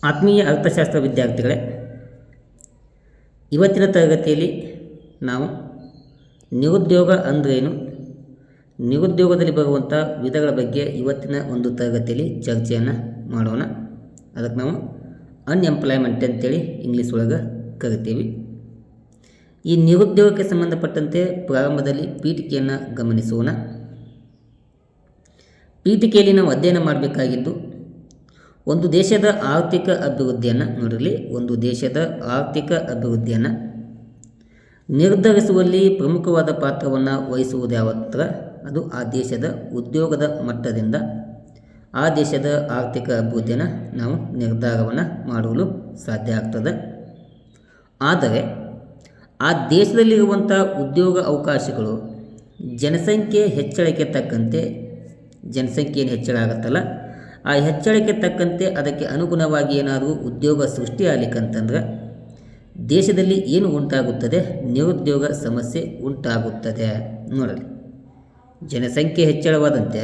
ಆತ್ಮೀಯ ಅರ್ಥಶಾಸ್ತ್ರ ವಿದ್ಯಾರ್ಥಿಗಳೇ, ಇವತ್ತಿನ ತರಗತಿಯಲ್ಲಿ ನಾವು ನಿರುದ್ಯೋಗ ಅಂದ್ರೇನು, ನಿರುದ್ಯೋಗದಲ್ಲಿ ಬರುವಂಥ ವಿಧಗಳ ಬಗ್ಗೆ ಇವತ್ತಿನ ಒಂದು ತರಗತಿಯಲ್ಲಿ ಚರ್ಚೆಯನ್ನು ಮಾಡೋಣ. ಅದಕ್ಕೆ ನಾವು ಅನ್ಎಂಪ್ಲಾಯ್ಮೆಂಟ್ ಅಂತೇಳಿ ಇಂಗ್ಲೀಷ್ ಒಳಗೆ ಕರಿತೀವಿ. ಈ ನಿರುದ್ಯೋಗಕ್ಕೆ ಸಂಬಂಧಪಟ್ಟಂತೆ ಪ್ರಾರಂಭದಲ್ಲಿ ಪೀಠಿಕೆಯನ್ನು ಗಮನಿಸೋಣ. ಪೀಠಿಕೆಯಲ್ಲಿ ನಾವು ಅಧ್ಯಯನ ಮಾಡಬೇಕಾಗಿದ್ದು ಒಂದು ದೇಶದ ಆರ್ಥಿಕ ಅಭಿವೃದ್ಧಿಯನ್ನು ನೋಡಿರಲಿ, ಒಂದು ದೇಶದ ಆರ್ಥಿಕ ಅಭಿವೃದ್ಧಿಯನ್ನು ನಿರ್ಧರಿಸುವಲ್ಲಿ ಪ್ರಮುಖವಾದ ಪಾತ್ರವನ್ನು ವಹಿಸುವುದು ಯಾವತ್ತರ ಅದು ಆ ದೇಶದ ಉದ್ಯೋಗದ ಮಟ್ಟದಿಂದ ಆ ದೇಶದ ಆರ್ಥಿಕ ಅಭಿವೃದ್ಧಿಯನ್ನು ನಾವು ನಿರ್ಧಾರವನ್ನು ಮಾಡಲು ಸಾಧ್ಯ ಆಗ್ತದೆ. ಆದರೆ ಆ ದೇಶದಲ್ಲಿರುವಂಥ ಉದ್ಯೋಗ ಅವಕಾಶಗಳು ಜನಸಂಖ್ಯೆ ಹೆಚ್ಚಳಕ್ಕೆ ತಕ್ಕಂತೆ, ಜನಸಂಖ್ಯೆ ಏನು ಹೆಚ್ಚಳ ಆಗುತ್ತಲ್ಲ, ಆ ಹೆಚ್ಚಳಕ್ಕೆ ತಕ್ಕಂತೆ ಅದಕ್ಕೆ ಅನುಗುಣವಾಗಿ ಏನಾದರೂ ಉದ್ಯೋಗ ಸೃಷ್ಟಿ ಆಗಲಿಕ್ಕಂತಂದ್ರೆ ದೇಶದಲ್ಲಿ ಏನು ಉಂಟಾಗುತ್ತದೆ, ನಿರುದ್ಯೋಗ ಸಮಸ್ಯೆ ಉಂಟಾಗುತ್ತದೆ. ನೋಡಲಿ, ಜನಸಂಖ್ಯೆ ಹೆಚ್ಚಳವಾದಂತೆ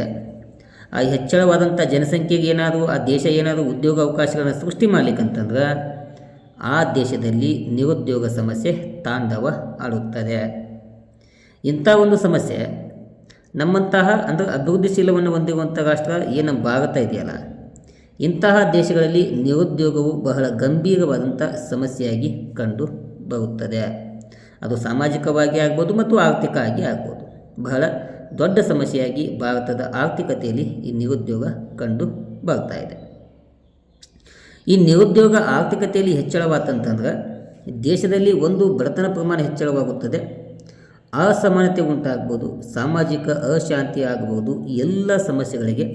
ಆ ಹೆಚ್ಚಳವಾದಂಥ ಜನಸಂಖ್ಯೆಗೆ ಏನಾದರೂ ಆ ದೇಶ ಏನಾದರೂ ಉದ್ಯೋಗ ಅವಕಾಶಗಳನ್ನು ಸೃಷ್ಟಿ ಮಾಡಲಿಕ್ಕಂತಂದ್ರೆ ಆ ದೇಶದಲ್ಲಿ ನಿರುದ್ಯೋಗ ಸಮಸ್ಯೆ ತಾಂಡವ ಆಡುತ್ತದೆ. ಇಂಥ ಒಂದು ಸಮಸ್ಯೆ ನಮ್ಮಂತಹ ಅಂದರೆ ಅಭಿವೃದ್ಧಿಶೀಲವನ್ನು ಹೊಂದಿರುವಂಥ ರಾಷ್ಟ್ರ ಏನು ಭಾರತ ಇದೆಯಲ್ಲ, ಇಂತಹ ದೇಶಗಳಲ್ಲಿ ನಿರುದ್ಯೋಗವು ಬಹಳ ಗಂಭೀರವಾದಂಥ ಸಮಸ್ಯೆಯಾಗಿ ಕಂಡು ಬರುತ್ತದೆ. ಅದು ಸಾಮಾಜಿಕವಾಗಿ ಆಗ್ಬೋದು ಮತ್ತು ಆರ್ಥಿಕ ಆಗಿ ಆಗ್ಬೋದು. ಬಹಳ ದೊಡ್ಡ ಸಮಸ್ಯೆಯಾಗಿ ಭಾರತದ ಆರ್ಥಿಕತೆಯಲ್ಲಿ ಈ ನಿರುದ್ಯೋಗ ಕಂಡು ಬರ್ತಾ ಇದೆ. ಈ ನಿರುದ್ಯೋಗ ಆರ್ಥಿಕತೆಯಲ್ಲಿ ಹೆಚ್ಚಳವಾತಂತಂದ್ರೆ ದೇಶದಲ್ಲಿ ಒಂದು ಬಡತನ ಪ್ರಮಾಣ ಹೆಚ್ಚಳವಾಗುತ್ತದೆ, ಅಸಮಾನತೆ ಉಂಟಾಗ್ಬೋದು, ಸಾಮಾಜಿಕ ಅಶಾಂತಿ ಆಗ್ಬೋದು. ಎಲ್ಲ ಸಮಸ್ಯೆಗಳಿಗೆ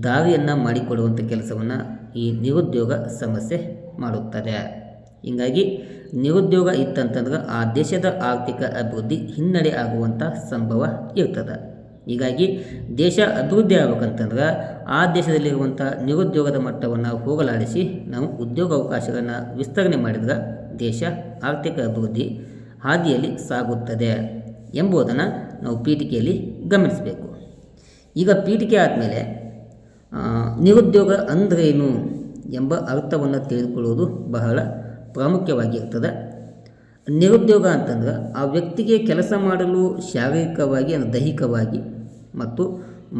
ದಾರಿಯನ್ನು ಮಾಡಿಕೊಡುವಂಥ ಕೆಲಸವನ್ನು ಈ ನಿರುದ್ಯೋಗ ಸಮಸ್ಯೆ ಮಾಡುತ್ತದೆ. ಹೀಗಾಗಿ ನಿರುದ್ಯೋಗ ಇತ್ತಂತಂದ್ರೆ ಆ ದೇಶದ ಆರ್ಥಿಕ ಅಭಿವೃದ್ಧಿ ಹಿನ್ನಡೆ ಆಗುವಂಥ ಸಂಭವ ಇರ್ತದೆ. ಹೀಗಾಗಿ ದೇಶ ಅಭಿವೃದ್ಧಿ ಆಗ್ಬೇಕಂತಂದ್ರೆ ಆ ದೇಶದಲ್ಲಿರುವಂಥ ನಿರುದ್ಯೋಗದ ಮಟ್ಟವನ್ನು ಹೋಗಲಾಡಿಸಿ ನಾವು ಉದ್ಯೋಗ ಅವಕಾಶಗಳನ್ನು ವಿಸ್ತರಣೆ ಮಾಡಿದ್ರೆ ದೇಶ ಆರ್ಥಿಕ ಅಭಿವೃದ್ಧಿ ಹಾದಿಯಲ್ಲಿ ಸಾಗುತ್ತದೆ ಎಂಬುದನ್ನು ನಾವು ಪೀಠಿಕೆಯಲ್ಲಿ ಗಮನಿಸಬೇಕು. ಈಗ ಪೀಠಿಕೆ ಆದಮೇಲೆ ನಿರುದ್ಯೋಗ ಅಂದ್ರೇನು ಎಂಬ ಅರ್ಥವನ್ನು ತಿಳಿದುಕೊಳ್ಳುವುದು ಬಹಳ ಪ್ರಾಮುಖ್ಯವಾಗಿರ್ತದೆ. ನಿರುದ್ಯೋಗ ಅಂತಂದ್ರೆ ಆ ವ್ಯಕ್ತಿಗೆ ಕೆಲಸ ಮಾಡಲು ಶಾರೀರಿಕವಾಗಿ ದೈಹಿಕವಾಗಿ ಮತ್ತು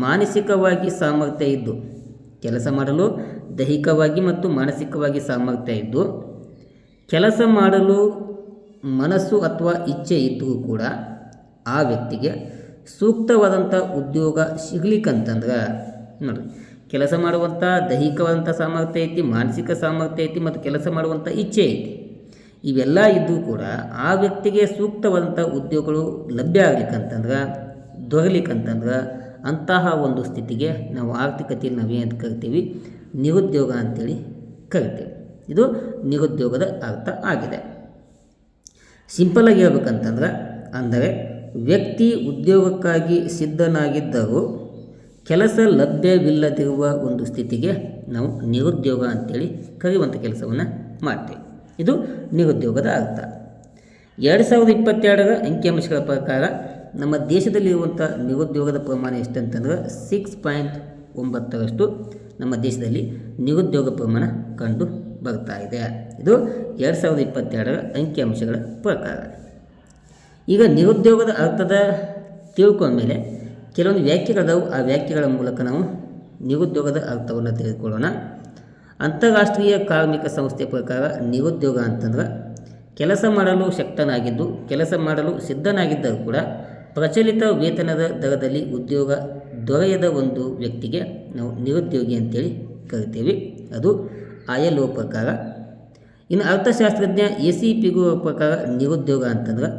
ಮಾನಸಿಕವಾಗಿ ಸಾಮರ್ಥ್ಯ ಇದ್ದು, ಕೆಲಸ ಮಾಡಲು ದೈಹಿಕವಾಗಿ ಮತ್ತು ಮಾನಸಿಕವಾಗಿ ಸಾಮರ್ಥ್ಯ ಇದ್ದು ಕೆಲಸ ಮಾಡಲು ಮನಸ್ಸು ಅಥವಾ ಇಚ್ಛೆ ಇದ್ದರೂ ಕೂಡ ಆ ವ್ಯಕ್ತಿಗೆ ಸೂಕ್ತವಾದಂಥ ಉದ್ಯೋಗ ಸಿಗ್ಲಿಕ್ಕಂತಂದ್ರೆ ನೋಡಿ, ಕೆಲಸ ಮಾಡುವಂಥ ದೈಹಿಕವಾದಂಥ ಸಾಮರ್ಥ್ಯ ಐತಿ, ಮಾನಸಿಕ ಸಾಮರ್ಥ್ಯ ಐತಿ ಮತ್ತು ಕೆಲಸ ಮಾಡುವಂಥ ಇಚ್ಛೆ ಐತಿ. ಇವೆಲ್ಲ ಇದ್ದರೂ ಕೂಡ ಆ ವ್ಯಕ್ತಿಗೆ ಸೂಕ್ತವಾದಂಥ ಉದ್ಯೋಗಗಳು ಲಭ್ಯ ಆಗ್ಲಿಕ್ಕಂತಂದ್ರೆ ದೊರಲಿಕ್ಕಂತಂದ್ರೆ ಅಂತಹ ಒಂದು ಸ್ಥಿತಿಗೆ ನಾವು ಆರ್ಥಿಕತೆಯಲ್ಲಿ ನಾವೇನು ಕರಿತೀವಿ, ನಿರುದ್ಯೋಗ ಅಂತೇಳಿ ಕರಿತೀವಿ. ಇದು ನಿರುದ್ಯೋಗದ ಅರ್ಥ ಆಗಿದೆ. ಸಿಂಪಲಾಗಿ ಹೇಳ್ಬೇಕಂತಂದ್ರೆ ಅಂದರೆ ವ್ಯಕ್ತಿ ಉದ್ಯೋಗಕ್ಕಾಗಿ ಸಿದ್ಧನಾಗಿದ್ದರೂ ಕೆಲಸ ಲಭ್ಯವಿಲ್ಲದಿರುವ ಒಂದು ಸ್ಥಿತಿಗೆ ನಾವು ನಿರುದ್ಯೋಗ ಅಂತೇಳಿ ಕರೆಯುವಂಥ ಕೆಲಸವನ್ನು ಮಾಡ್ತೇವೆ. ಇದು ನಿರುದ್ಯೋಗದ ಅರ್ಥ. 2022ರ ಅಂಕಿಅಂಶಗಳ ಪ್ರಕಾರ ನಮ್ಮ ದೇಶದಲ್ಲಿರುವಂಥ ನಿರುದ್ಯೋಗದ ಪ್ರಮಾಣ ಎಷ್ಟಂತಂದ್ರೆ 6.9ರಷ್ಟು ನಮ್ಮ ದೇಶದಲ್ಲಿ ನಿರುದ್ಯೋಗ ಪ್ರಮಾಣ ಕಂಡು ಬರ್ತಾ ಇದೆ. ಇದು 2022ರ ಅಂಕಿಅಂಶಗಳ ಪ್ರಕಾರ. ಈಗ ನಿರುದ್ಯೋಗದ ಅರ್ಥದ ತಿಳ್ಕೊಂಡ್ಮೇಲೆ ಕೆಲವೊಂದು ವ್ಯಾಖ್ಯೆಗಳದಾವು. ಆ ವ್ಯಾಖ್ಯೆಗಳ ಮೂಲಕ ನಾವು ನಿರುದ್ಯೋಗದ ಅರ್ಥವನ್ನು ತಿಳಿದುಕೊಳ್ಳೋಣ. ಅಂತಾರಾಷ್ಟ್ರೀಯ ಕಾರ್ಮಿಕ ಸಂಸ್ಥೆ ಪ್ರಕಾರ ನಿರುದ್ಯೋಗ ಅಂತಂದ್ರೆ ಕೆಲಸ ಮಾಡಲು ಶಕ್ತನಾಗಿದ್ದು ಕೆಲಸ ಮಾಡಲು ಸಿದ್ಧನಾಗಿದ್ದರೂ ಕೂಡ ಪ್ರಚಲಿತ ವೇತನದ ದರದಲ್ಲಿ ಉದ್ಯೋಗ ದೊರೆಯದ ಒಂದು ವ್ಯಕ್ತಿಗೆ ನಾವು ನಿರುದ್ಯೋಗಿ ಅಂತೇಳಿ ಕರಿತೀವಿ. ಅದು ILO ಪ್ರಕಾರ. ಇನ್ನು ಅರ್ಥಶಾಸ್ತ್ರಜ್ಞ AC ಪಿಗು ಪ್ರಕಾರ ನಿರುದ್ಯೋಗ ಅಂತಂದ್ರೆ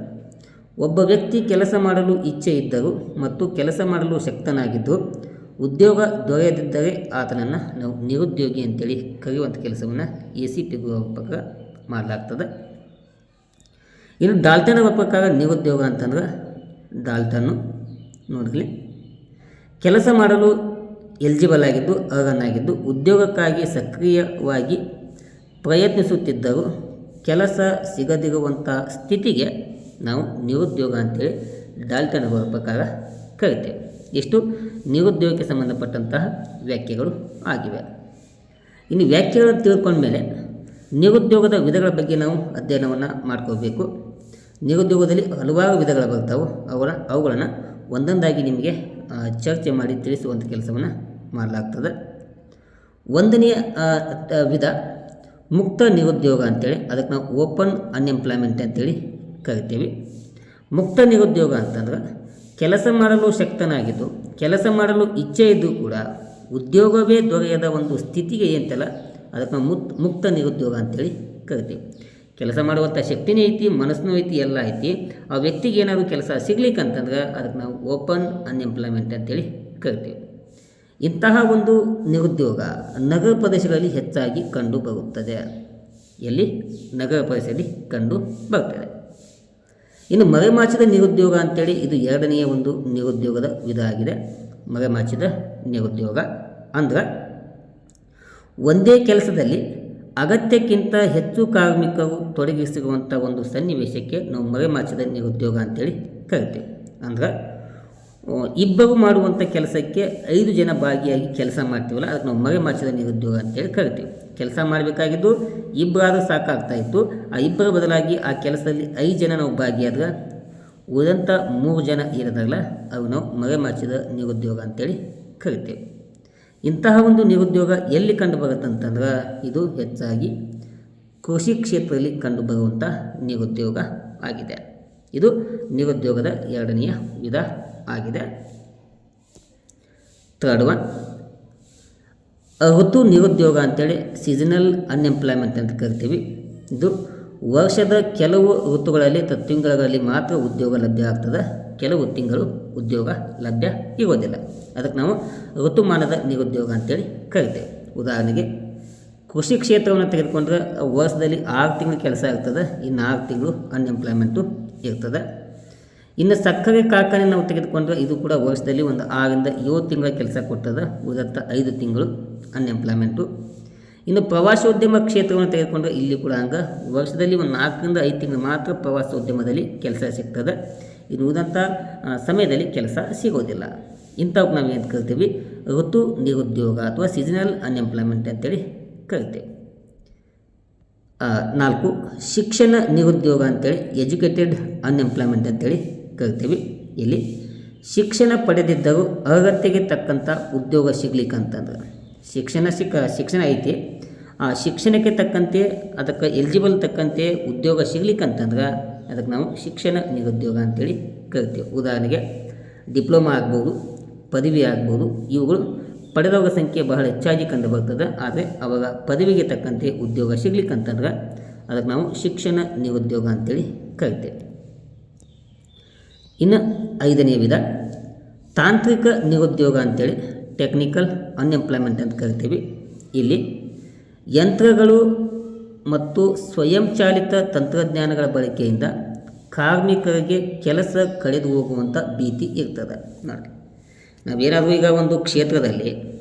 ಒಬ್ಬ ವ್ಯಕ್ತಿ ಕೆಲಸ ಮಾಡಲು ಇಚ್ಛೆ ಇದ್ದರೂ ಮತ್ತು ಕೆಲಸ ಮಾಡಲು ಶಕ್ತನಾಗಿದ್ದು ಉದ್ಯೋಗ ದೊರೆಯದಿದ್ದರೆ ಆತನನ್ನು ನಾವು ನಿರುದ್ಯೋಗಿ ಅಂತೇಳಿ ಕರೆಯುವಂಥ ಕೆಲಸವನ್ನು AC ಪಿಗು ಪ್ರಕಾರ ಮಾಡಲಾಗ್ತದೆ. ಇನ್ನು ಡಾಲ್ಟನ್ ಅವರ ಪ್ರಕಾರ ನಿರುದ್ಯೋಗ ಅಂತಂದ್ರೆ ಡಾಲ್ಟನ್ನು ನೋಡಲಿ, ಕೆಲಸ ಮಾಡಲು ಎಲಿಜಿಬಲ್ ಆಗಿದ್ದು ಅರ್ಹನಾಗಿದ್ದು ಉದ್ಯೋಗಕ್ಕಾಗಿ ಸಕ್ರಿಯವಾಗಿ ಪ್ರಯತ್ನಿಸುತ್ತಿದ್ದರೂ ಕೆಲಸ ಸಿಗದಿರುವಂಥ ಸ್ಥಿತಿಗೆ ನಾವು ನಿರುದ್ಯೋಗ ಅಂತೇಳಿ ಡಾಲ್ಟನ್ ಅವರ ಪ್ರಕಾರ ಕರಿತೇವೆ. ಇಷ್ಟು ನಿರುದ್ಯೋಗಕ್ಕೆ ಸಂಬಂಧಪಟ್ಟಂತಹ ವ್ಯಾಖ್ಯೆಗಳು ಆಗಿವೆ. ಇನ್ನು ವ್ಯಾಖ್ಯೆಗಳನ್ನು ತಿಳ್ಕೊಂಡ್ಮೇಲೆ ನಿರುದ್ಯೋಗದ ವಿಧಗಳ ಬಗ್ಗೆ ನಾವು ಅಧ್ಯಯನವನ್ನು ಮಾಡ್ಕೋಬೇಕು. ನಿರುದ್ಯೋಗದಲ್ಲಿ ಹಲವಾರು ವಿಧಗಳು ಬರ್ತಾವೆ. ಅವುಗಳನ್ನು ಒಂದೊಂದಾಗಿ ನಿಮಗೆ ಚರ್ಚೆ ಮಾಡಿ ತಿಳಿಸುವಂಥ ಕೆಲಸವನ್ನು ಮಾಡಲಾಗ್ತದೆ. ಒಂದನೆಯ ವಿಧ ಮುಕ್ತ ನಿರುದ್ಯೋಗ ಅಂತೇಳಿ, ಅದಕ್ಕೆ ನಾವು ಓಪನ್ ಅನ್ಎಂಪ್ಲಾಯ್ಮೆಂಟ್ ಅಂತೇಳಿ ಕರಿತೀವಿ. ಮುಕ್ತ ನಿರುದ್ಯೋಗ ಅಂತಂದ್ರೆ ಕೆಲಸ ಮಾಡಲು ಶಕ್ತನಾಗಿದ್ದು ಕೆಲಸ ಮಾಡಲು ಇಚ್ಛೆ ಇದ್ದು ಕೂಡ ಉದ್ಯೋಗವೇ ದೊರೆಯದ ಒಂದು ಸ್ಥಿತಿಗೆ ಏನಂತಲ್ಲ, ಅದಕ್ಕೆ ನಾವು ಮುಕ್ತ ನಿರುದ್ಯೋಗ ಅಂತೇಳಿ ಕರಿತೀವಿ. ಕೆಲಸ ಮಾಡುವಂಥ ಶಕ್ತಿನೇ ಐತಿ, ಮನಸ್ಸೂ ಐತಿ, ಎಲ್ಲ ಐತಿ. ಆ ವ್ಯಕ್ತಿಗೆ ಏನಾದರೂ ಕೆಲಸ ಸಿಗ್ಲಿಕ್ಕಂತಂದ್ರೆ ಅದಕ್ಕೆ ನಾವು ಓಪನ್ ಅನ್ಎಂಪ್ಲಾಯ್ಮೆಂಟ್ ಅಂತೇಳಿ ಕರಿತೀವಿ. ಇಂತಹ ಒಂದು ನಿರುದ್ಯೋಗ ನಗರ ಪ್ರದೇಶಗಳಲ್ಲಿ ಹೆಚ್ಚಾಗಿ ಕಂಡು ಬರುತ್ತದೆ. ಎಲ್ಲಿ? ನಗರ ಪ್ರದೇಶದಲ್ಲಿ ಕಂಡು ಬರ್ತದೆ. ಇನ್ನು ಮರೆಮಾಚಿದ ನಿರುದ್ಯೋಗ ಅಂತೇಳಿ ಇದು ಎರಡನೆಯ ಒಂದು ನಿರುದ್ಯೋಗದ ವಿಧ ಆಗಿದೆ. ಮರೆಮಾಚಿದ ನಿರುದ್ಯೋಗ ಅಂದ್ರೆ ಒಂದೇ ಕೆಲಸದಲ್ಲಿ ಅಗತ್ಯಕ್ಕಿಂತ ಹೆಚ್ಚು ಕಾರ್ಮಿಕರು ತೊಡಗಿಸಿರುವಂಥ ಒಂದು ಸನ್ನಿವೇಶಕ್ಕೆ ನಾವು ಮರೆಮಾಚಿದ ನಿರುದ್ಯೋಗ ಅಂತೇಳಿ ಕರಿತೀವಿ. ಅಂದ್ರೆ ಇಬ್ಬರು ಮಾಡುವಂಥ ಕೆಲಸಕ್ಕೆ 5 ಜನ ಭಾಗಿಯಾಗಿ ಕೆಲಸ ಮಾಡ್ತೀವಲ್ಲ, ಅದಕ್ಕೆ ನಾವು ಮರೆಮಾಚಿದ ನಿರುದ್ಯೋಗ ಅಂತೇಳಿ ಕರಿತೀವಿ. ಕೆಲಸ ಮಾಡಬೇಕಾಗಿದ್ದು ಇಬ್ಬರಾದರೂ ಸಾಕಾಗ್ತಾಯಿತ್ತು. ಆ ಇಬ್ಬರ ಬದಲಾಗಿ ಆ ಕೆಲಸದಲ್ಲಿ 5 ಜನ ನಾವು ಭಾಗಿಯಾದ್ರೆ ಉಳಿದಂಥ 3 ಜನ ಇರೋದಾಗಲ್ಲ, ಅವು ನಾವು ಮರೆಮಾಚಿದ ನಿರುದ್ಯೋಗ ಅಂತೇಳಿ ಕರಿತೀವಿ. ಇಂತಹ ಒಂದು ನಿರುದ್ಯೋಗ ಎಲ್ಲಿ ಕಂಡು ಬರುತ್ತಂತಂದ್ರೆ ಇದು ಹೆಚ್ಚಾಗಿ ಕೃಷಿ ಕ್ಷೇತ್ರದಲ್ಲಿ ಕಂಡುಬರುವಂಥ ನಿರುದ್ಯೋಗ ಆಗಿದೆ. ಇದು ನಿರುದ್ಯೋಗದ ಎರಡನೆಯ ವಿಧ ಆಗಿದೆ. ಥರ್ಡ್ ಒನ್ ಋತು ನಿರುದ್ಯೋಗ ಅಂತೇಳಿ ಸೀಸನಲ್ ಅನ್ಎಂಪ್ಲಾಯ್ಮೆಂಟ್ ಅಂತ ಕರಿತೀವಿ. ಇದು ವರ್ಷದ ಕೆಲವು ಋತುಗಳಲ್ಲಿ ತಿಂಗಳಲ್ಲಿ ಮಾತ್ರ ಉದ್ಯೋಗ ಲಭ್ಯ ಆಗ್ತದೆ, ಕೆಲವು ತಿಂಗಳು ಉದ್ಯೋಗ ಲಭ್ಯ ಇರೋದಿಲ್ಲ. ಅದಕ್ಕೆ ನಾವು ಋತುಮಾನದ ನಿರುದ್ಯೋಗ ಅಂತೇಳಿ ಕರಿತೇವೆ. ಉದಾಹರಣೆಗೆ ಕೃಷಿ ಕ್ಷೇತ್ರವನ್ನು ತೆಗೆದುಕೊಂಡ್ರೆ ವರ್ಷದಲ್ಲಿ 6 ತಿಂಗಳು ಕೆಲಸ ಇರ್ತದೆ, ಇನ್ನು 6 ತಿಂಗಳು ಅನ್ಎಂಪ್ಲಾಯ್ಮೆಂಟು ಇರ್ತದೆ. ಇನ್ನು ಸಕ್ಕರೆ ಕಾರ್ಖಾನೆ ನಾವು ತೆಗೆದುಕೊಂಡ್ರೆ ಇದು ಕೂಡ ವರ್ಷದಲ್ಲಿ ಒಂದು 6 ರಿಂದ 7 ತಿಂಗಳ ಕೆಲಸ ಕೊಡ್ತದೆ, ಉಳಿದಂಥ 5 ತಿಂಗಳು ಅನ್ಎಂಪ್ಲಾಯ್ಮೆಂಟು. ಇನ್ನು ಪ್ರವಾಸೋದ್ಯಮ ಕ್ಷೇತ್ರವನ್ನು ತೆಗೆದುಕೊಂಡ್ರೆ ಇಲ್ಲಿ ಕೂಡ ಹಂಗೆ ವರ್ಷದಲ್ಲಿ ಒಂದು 4 ರಿಂದ 5 ತಿಂಗಳು ಮಾತ್ರ ಪ್ರವಾಸೋದ್ಯಮದಲ್ಲಿ ಕೆಲಸ ಸಿಗ್ತದೆ, ಇನ್ನು ಉಳಿದಂಥ ಸಮಯದಲ್ಲಿ ಕೆಲಸ ಸಿಗೋದಿಲ್ಲ. ಇಂಥವಕ್ಕೆ ನಾವು ಏನು ಕರಿತೀವಿ? ಋತು ನಿರುದ್ಯೋಗ ಅಥವಾ ಸೀಸನಲ್ ಅನ್ಎಂಪ್ಲಾಯ್ಮೆಂಟ್ ಅಂತೇಳಿ ಕರಿತೇವೆ. 4 ಶಿಕ್ಷಣ ನಿರುದ್ಯೋಗ ಅಂತೇಳಿ ಎಜುಕೇಟೆಡ್ ಅನ್ಎಂಪ್ಲಾಯ್ಮೆಂಟ್ ಅಂತೇಳಿ ಕರಿತೀವಿ. ಇಲ್ಲಿ ಶಿಕ್ಷಣ ಪಡೆದಿದ್ದರೂ ಅರ್ಹತೆಗೆ ತಕ್ಕಂಥ ಉದ್ಯೋಗ ಸಿಗ್ಲಿಕ್ಕಂತಂದ್ರೆ ಶಿಕ್ಷಣ ಐತಿ, ಆ ಶಿಕ್ಷಣಕ್ಕೆ ತಕ್ಕಂತೆ ಅದಕ್ಕೆ ಎಲಿಜಿಬಲ್ ತಕ್ಕಂತೆ ಉದ್ಯೋಗ ಸಿಗ್ಲಿಕ್ಕಂತಂದ್ರೆ ಅದಕ್ಕೆ ನಾವು ಶಿಕ್ಷಣ ನಿರುದ್ಯೋಗ ಅಂತೇಳಿ ಕರಿತೀವಿ. ಉದಾಹರಣೆಗೆ ಡಿಪ್ಲೊಮಾ ಆಗ್ಬೋದು, ಪದವಿ ಆಗ್ಬೋದು, ಇವುಗಳು ಪಡೆದವರ ಸಂಖ್ಯೆ ಬಹಳ ಹೆಚ್ಚಾಗಿ ಕಂಡು ಬರ್ತದೆ. ಆದರೆ ಅವಾಗ ಪದವಿಗೆ ತಕ್ಕಂತೆ ಉದ್ಯೋಗ ಸಿಗ್ಲಿಕ್ಕಂತಂದ್ರೆ ಅದಕ್ಕೆ ನಾವು ಶಿಕ್ಷಣ ನಿರುದ್ಯೋಗ ಅಂತೇಳಿ ಕರಿತೇವೆ. ಇನ್ನು 5ನೇ ವಿಧ ತಾಂತ್ರಿಕ ನಿರುದ್ಯೋಗ ಅಂತೇಳಿ ಟೆಕ್ನಿಕಲ್ ಅನ್ಎಂಪ್ಲಾಯ್ಮೆಂಟ್ ಅಂತ ಕರಿತೀವಿ. ಇಲ್ಲಿ ಯಂತ್ರಗಳು ಮತ್ತು ಸ್ವಯಂಚಾಲಿತ ತಂತ್ರಜ್ಞಾನಗಳ ಬಳಕೆಯಿಂದ ಕಾರ್ಮಿಕರಿಗೆ ಕೆಲಸ ಕಳೆದು ಹೋಗುವಂಥ ಭೀತಿ ಇರ್ತದೆ. ನೋಡಿ, ನಾವೇನಾದರೂ ಈಗ ಒಂದು ಕ್ಷೇತ್ರದಲ್ಲಿ,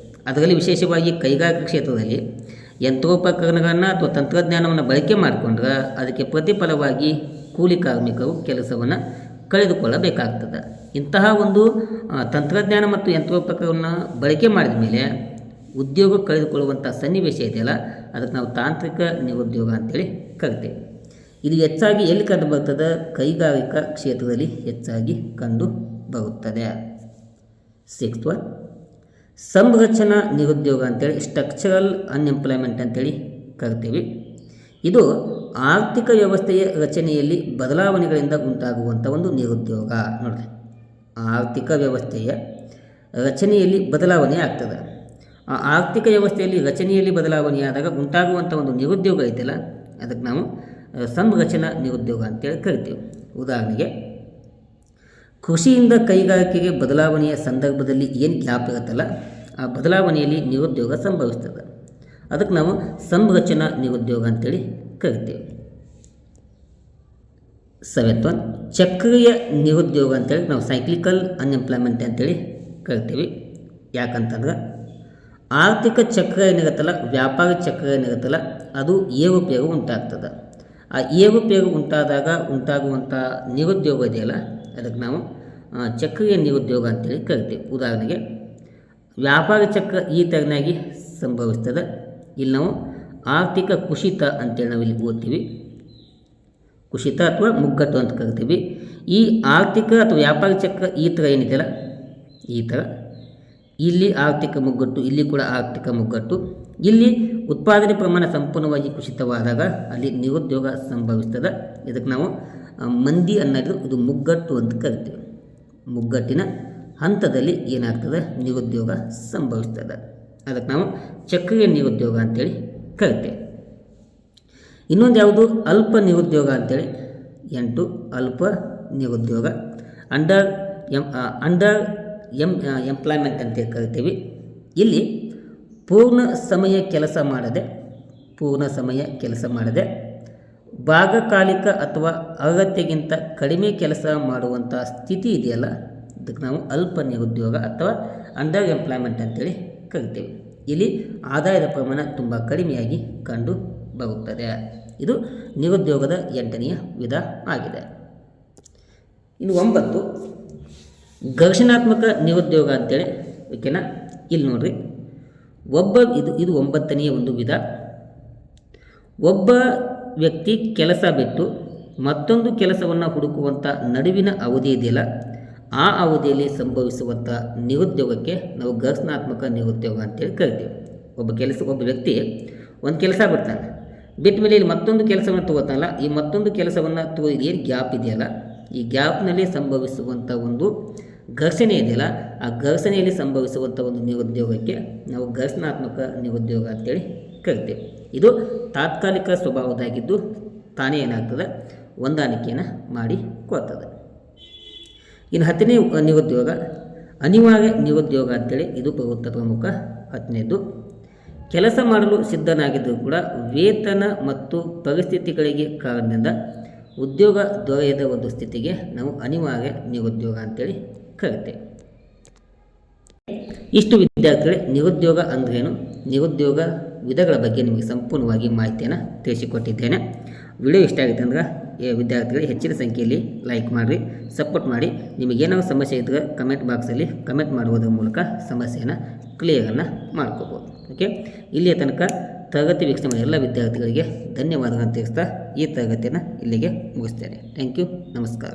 ಅದರಲ್ಲಿ ವಿಶೇಷವಾಗಿ ಕೈಗಾರಿಕಾ ಕ್ಷೇತ್ರದಲ್ಲಿ ಯಂತ್ರೋಪಕರಣಗಳನ್ನು ಅಥವಾ ತಂತ್ರಜ್ಞಾನವನ್ನು ಬಳಕೆ ಮಾಡಿಕೊಂಡ್ರೆ ಅದಕ್ಕೆ ಪ್ರತಿಫಲವಾಗಿ ಕೂಲಿ ಕಾರ್ಮಿಕರು ಕೆಲಸವನ್ನು ಕಳೆದುಕೊಳ್ಳಬೇಕಾಗ್ತದೆ. ಇಂತಹ ಒಂದು ತಂತ್ರಜ್ಞಾನ ಮತ್ತು ಯಂತ್ರೋಪಕರಣ ಬಳಕೆ ಮಾಡಿದ ಮೇಲೆ ಉದ್ಯೋಗ ಕಳೆದುಕೊಳ್ಳುವಂಥ ಸನ್ನಿವೇಶ ಇದೆಯಲ್ಲ, ಅದಕ್ಕೆ ನಾವು ತಾಂತ್ರಿಕ ನಿರುದ್ಯೋಗ ಅಂತೇಳಿ ಕರಿತೇವೆ. ಇದು ಹೆಚ್ಚಾಗಿ ಎಲ್ಲಿ ಕಂಡು ಬರ್ತದೆ? ಕೈಗಾರಿಕಾ ಕ್ಷೇತ್ರದಲ್ಲಿ ಹೆಚ್ಚಾಗಿ ಕಂಡು ಬರುತ್ತದೆ. 6th ಒನ್ ಸಂರಚನಾ ನಿರುದ್ಯೋಗ ಅಂತೇಳಿ ಸ್ಟ್ರಕ್ಚರಲ್ ಅನ್ಎಂಪ್ಲಾಯ್ಮೆಂಟ್ ಅಂತೇಳಿ ಕರಿತೀವಿ. ಇದು ಆರ್ಥಿಕ ವ್ಯವಸ್ಥೆಯ ರಚನೆಯಲ್ಲಿ ಬದಲಾವಣೆಗಳಿಂದ ಉಂಟಾಗುವಂಥ ಒಂದು ನಿರುದ್ಯೋಗ. ನೋಡಿರಿ, ಆರ್ಥಿಕ ವ್ಯವಸ್ಥೆಯ ರಚನೆಯಲ್ಲಿ ಬದಲಾವಣೆ ಆಗ್ತದೆ. ಆ ಆರ್ಥಿಕ ವ್ಯವಸ್ಥೆಯಲ್ಲಿ ರಚನೆಯಲ್ಲಿ ಬದಲಾವಣೆಯಾದಾಗ ಉಂಟಾಗುವಂಥ ಒಂದು ನಿರುದ್ಯೋಗ ಐತಲ್ಲ, ಅದಕ್ಕೆ ನಾವು ಸಂರಚನಾ ನಿರುದ್ಯೋಗ ಅಂತೇಳಿ ಕರಿತೀವಿ. ಉದಾಹರಣೆಗೆ ಕೃಷಿಯಿಂದ ಕೈಗಾರಿಕೆಗೆ ಬದಲಾವಣೆಯ ಸಂದರ್ಭದಲ್ಲಿ ಏನು ಗ್ಯಾಪ್ ಇರುತ್ತಲ್ಲ, ಆ ಬದಲಾವಣೆಯಲ್ಲಿ ನಿರುದ್ಯೋಗ ಸಂಭವಿಸ್ತದೆ. ಅದಕ್ಕೆ ನಾವು ಸಂರಚನಾ ನಿರುದ್ಯೋಗ ಅಂತೇಳಿ ಕರಿತೇವೆ. 7th ಒನ್ ಚಕ್ರೀಯ ನಿರುದ್ಯೋಗ ಅಂತೇಳಿ ನಾವು ಸೈಕ್ಲಿಕಲ್ ಅನ್ಎಂಪ್ಲಾಯ್ಮೆಂಟ್ ಅಂತೇಳಿ ಕರಿತೀವಿ. ಯಾಕಂತಂದ್ರೆ ಆರ್ಥಿಕ ಚಕ್ರ ಏನಿರುತ್ತಲ್ಲ, ವ್ಯಾಪಾರ ಚಕ್ರ ಏನಿರುತ್ತಲ್ಲ, ಅದು ಏರುಪೇರು ಉಂಟಾಗ್ತದೆ. ಆ ಏರುಪೇರು ಉಂಟಾದಾಗ ಉಂಟಾಗುವಂಥ ನಿರುದ್ಯೋಗ ಇದೆಯಲ್ಲ, ಅದಕ್ಕೆ ನಾವು ಚಕ್ರೀಯ ನಿರುದ್ಯೋಗ ಅಂತೇಳಿ ಕರಿತೀವಿ. ಉದಾಹರಣೆಗೆ ವ್ಯಾಪಾರ ಚಕ್ರ ಈ ಥರನಾಗಿ ಸಂಭವಿಸ್ತದೆ. ಇಲ್ಲಿ ನಾವು ಆರ್ಥಿಕ ಕುಸಿತ ಅಂತೇಳಿ ನಾವು ಇಲ್ಲಿ ಓದ್ತೀವಿ. ಕುಸಿತ ಅಥವಾ ಮುಗ್ಗಟ್ಟು ಅಂತ ಕರಿತೀವಿ. ಈ ಆರ್ಥಿಕ ಅಥವಾ ವ್ಯಾಪಾರ ಚಕ್ರ ಈ ಥರ ಏನಿದೆಯಲ್ಲ, ಈ ಥರ ಇಲ್ಲಿ ಆರ್ಥಿಕ ಮುಗ್ಗಟ್ಟು, ಇಲ್ಲಿ ಕೂಡ ಆರ್ಥಿಕ ಮುಗ್ಗಟ್ಟು. ಇಲ್ಲಿ ಉತ್ಪಾದನೆ ಪ್ರಮಾಣ ಸಂಪೂರ್ಣವಾಗಿ ಕುಸಿತವಾದಾಗ ಅಲ್ಲಿ ನಿರುದ್ಯೋಗ ಸಂಭವಿಸ್ತದೆ. ಇದಕ್ಕೆ ನಾವು ಮಂದಿ ಅನ್ನೋದು ಇದು ಮುಗ್ಗಟ್ಟು ಅಂತ ಕರಿತೀವಿ. ಮುಗ್ಗಟ್ಟಿನ ಹಂತದಲ್ಲಿ ಏನಾಗ್ತದೆ, ನಿರುದ್ಯೋಗ ಸಂಭವಿಸ್ತದೆ. ಅದಕ್ಕೆ ನಾವು ಚಕ್ರೀಯ ನಿರುದ್ಯೋಗ ಅಂತೇಳಿ ಕರಿತೇವೆ. ಇನ್ನೊಂದು ಯಾವುದು, ಅಲ್ಪ ನಿರುದ್ಯೋಗ ಅಂತೇಳಿ 8 ಅಲ್ಪ ನಿರುದ್ಯೋಗ. ಅಂಡರ್ ಎಂಪ್ಲಾಯ್ಮೆಂಟ್ ಅಂತೇಳಿ ಕರಿತೀವಿ. ಇಲ್ಲಿ ಪೂರ್ಣ ಸಮಯ ಕೆಲಸ ಮಾಡದೆ ಭಾಗಕಾಲಿಕ ಅಥವಾ ಅಗತ್ಯಕ್ಕಿಂತ ಕಡಿಮೆ ಕೆಲಸ ಮಾಡುವಂಥ ಸ್ಥಿತಿ ಇದೆಯಲ್ಲ, ಇದಕ್ಕೆ ನಾವು ಅಲ್ಪ ನಿರುದ್ಯೋಗ ಅಥವಾ ಅಂಡರ್ ಎಂಪ್ಲಾಯ್ಮೆಂಟ್ ಅಂತೇಳಿ ಕರಿತೀವಿ. ಇಲ್ಲಿ ಆದಾಯದ ಪ್ರಮಾಣ ತುಂಬ ಕಡಿಮೆಯಾಗಿ ಕಂಡು ಬರುತ್ತದೆ. ಇದು ನಿರುದ್ಯೋಗದ 8ನೆಯ ವಿಧ ಆಗಿದೆ. ಇನ್ನು 9 ಘರ್ಷಣಾತ್ಮಕ ನಿರುದ್ಯೋಗ ಅಂತೇಳಿ. ಓಕೆನಾ, ಇಲ್ಲಿ ನೋಡ್ರಿ, ಇದು 9ನೆಯ ಒಂದು ವಿಧ. ಒಬ್ಬ ವ್ಯಕ್ತಿ ಕೆಲಸ ಬಿಟ್ಟು ಮತ್ತೊಂದು ಕೆಲಸವನ್ನು ಹುಡುಕುವಂಥ ನಡುವಿನ ಅವಧಿ ಇದೆಯಲ್ಲ, ಆ ಅವಧಿಯಲ್ಲಿ ಸಂಭವಿಸುವಂಥ ನಿರುದ್ಯೋಗಕ್ಕೆ ನಾವು ಘರ್ಷಣಾತ್ಮಕ ನಿರುದ್ಯೋಗ ಅಂತೇಳಿ ಕರಿತೀವಿ. ಒಬ್ಬ ವ್ಯಕ್ತಿ ಒಂದು ಕೆಲಸ ಬಿಡ್ತಾನೆ, ಬಿಟ್ಟ ಮೇಲೆ ಇಲ್ಲಿ ಮತ್ತೊಂದು ಕೆಲಸವನ್ನು ತಗೋತಾನಲ್ಲ, ಈ ಮತ್ತೊಂದು ಕೆಲಸವನ್ನು ಏನು ಗ್ಯಾಪ್ ಇದೆಯಲ್ಲ, ಈ ಗ್ಯಾಪ್ನಲ್ಲಿ ಸಂಭವಿಸುವಂಥ ಒಂದು ಘರ್ಷಣೆ ಇದೆಯಲ್ಲ, ಆ ಘರ್ಷಣೆಯಲ್ಲಿ ಸಂಭವಿಸುವಂಥ ಒಂದು ನಿರುದ್ಯೋಗಕ್ಕೆ ನಾವು ಘರ್ಷಣಾತ್ಮಕ ನಿರುದ್ಯೋಗ ಅಂತೇಳಿ ಕರಿತೇವೆ. ಇದು ತಾತ್ಕಾಲಿಕ ಸ್ವಭಾವದಾಗಿದ್ದು ತಾನೇ ಏನಾಗ್ತದೆ, ಹೊಂದಾಣಿಕೆಯನ್ನು ಮಾಡಿ ಕೊಡ್ತದೆ. ಇನ್ನು 10ನೇ ನಿರುದ್ಯೋಗ ಅನಿವಾರ್ಯ ನಿರುದ್ಯೋಗ ಅಂತೇಳಿ. ಇದು ಪ್ರಮುಖ 10ನೇದು. ಕೆಲಸ ಮಾಡಲು ಸಿದ್ಧನಾಗಿದ್ದರೂ ಕೂಡ ವೇತನ ಮತ್ತು ಪರಿಸ್ಥಿತಿಗಳಿಗೆ ಕಾರಣದಿಂದ ಉದ್ಯೋಗ ದೊರೆಯದ ಒಂದು ಸ್ಥಿತಿಗೆ ನಾವು ಅನಿವಾರ್ಯ ನಿರುದ್ಯೋಗ ಅಂತೇಳಿ ಕರಿತೇವೆ. ಇಷ್ಟು ವಿದ್ಯಾರ್ಥಿಗಳೇ ನಿರುದ್ಯೋಗ ಅಂದ್ರೇನು, ನಿರುದ್ಯೋಗ ವಿಧಗಳ ಬಗ್ಗೆ ನಿಮಗೆ ಸಂಪೂರ್ಣವಾಗಿ ಮಾಹಿತಿಯನ್ನು ತಿಳಿಸಿಕೊಟ್ಟಿದ್ದೇನೆ. ವಿಡಿಯೋ ಇಷ್ಟ ಆಗಿದೆ ಅಂದ್ರೆ ವಿದ್ಯಾರ್ಥಿಗಳು ಹೆಚ್ಚಿನ ಸಂಖ್ಯೆಯಲ್ಲಿ ಲೈಕ್ ಮಾಡಿರಿ, ಸಪೋರ್ಟ್ ಮಾಡಿ. ನಿಮಗೇನಾದ್ರು ಸಮಸ್ಯೆ ಇದ್ದರೆ ಕಮೆಂಟ್ ಬಾಕ್ಸಲ್ಲಿ ಕಮೆಂಟ್ ಮಾಡುವುದರ ಮೂಲಕ ಸಮಸ್ಯೆಯನ್ನು ಕ್ಲಿಯರನ್ನು ಮಾಡ್ಕೋಬೋದು. ಓಕೆ, ಇಲ್ಲಿಯ ತನಕ ತರಗತಿ ವೀಕ್ಷಣೆ ಮಾಡಿದ ಎಲ್ಲ ವಿದ್ಯಾರ್ಥಿಗಳಿಗೆ ಧನ್ಯವಾದಗಳನ್ನು ತಿಳಿಸ್ತಾ ಈ ತರಗತಿಯನ್ನು ಇಲ್ಲಿಗೆ ಮುಗಿಸ್ತೇನೆ. ಥ್ಯಾಂಕ್ ಯು, ನಮಸ್ಕಾರ.